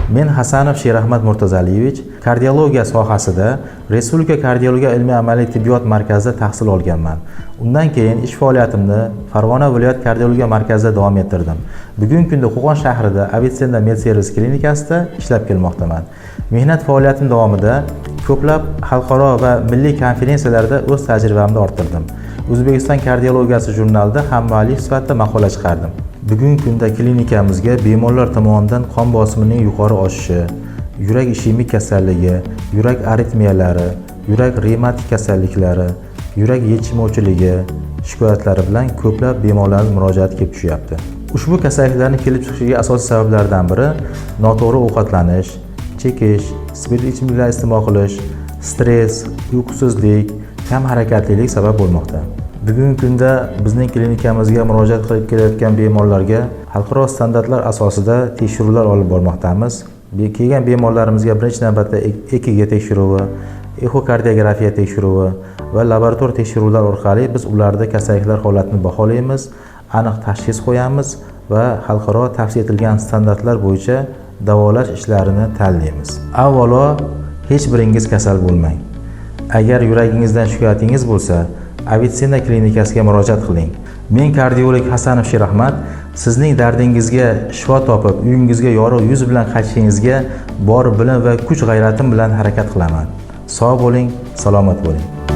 Men Hasanov Sherahmat Murtazaliyevich kardiologiya sohasida Respublika kardiologiya ilmiy-amaliy tibbiyot markazida tahsil olganman. Undan keyin ish faoliyatimni Farg'ona viloyat kardiologiya markazida davom ettirdim. Bugungi kunda Qo'qon shahrida Avicenna Medservice klinikasida ishlab kelmoqdaman. Mehnat faoliyatim davomida ko'plab xalqaro va milliy konferensiyalarda o'z tajribamni orttirdim. O'zbekiston kardiologiyasi jurnalida ham muallif sifatida maqola chiqardim. Bugungi kunda klinikamizga bemorlar tomonidan qon bosimining yuqori oshishi, yurak ishemik kasalligi, yurak aritmiyalari, yurak revmatik kasalliklari, yurak yetishmovchiligi shikoyatlari bilan ko'plab bemorlarning murojaati kelib tushyapti. Ushbu kasalliklarning kelib chiqishiga asosiy sabablardan biri noto'g'ri ovqatlanish, chekish, spirtli ichimliklar iste'mol qilish, stress, uyqusizlik, kam harakatlilik sabab bo'lmoqda. Bugungi kunda bizning klinikamizga murojaat qilib kelayotgan bemorlarga xalqaro standartlar asosida tekshiruvlar olib bormoqdamiz. Kelgan bemorlarimizga birinchi navbatda EKG tekshiruvi, ekokardiografiya tekshiruvi va laborator tekshiruvlar orqali biz ularda kasalliklar holatini baholaymiz, aniq tashxis qo'yamiz va xalqaro tavsiya etilgan standartlar bo'yicha davolash ishlarini tanlaymiz. Avvalo, hech biringiz kasal bo'lmang. Agar yuragingizdan shikoyatingiz bo'lsa, Avicenna klinikasiga murojaat qiling. Men kardiolog Hasanov Sherahmat sizning dardingizga shifo topib, uyingizga yorug' yuz bilan qaytishingizga bor bilim va kuch-g'ayratim bilan harakat qilaman. Sog' bo'ling, salomat bo'ling.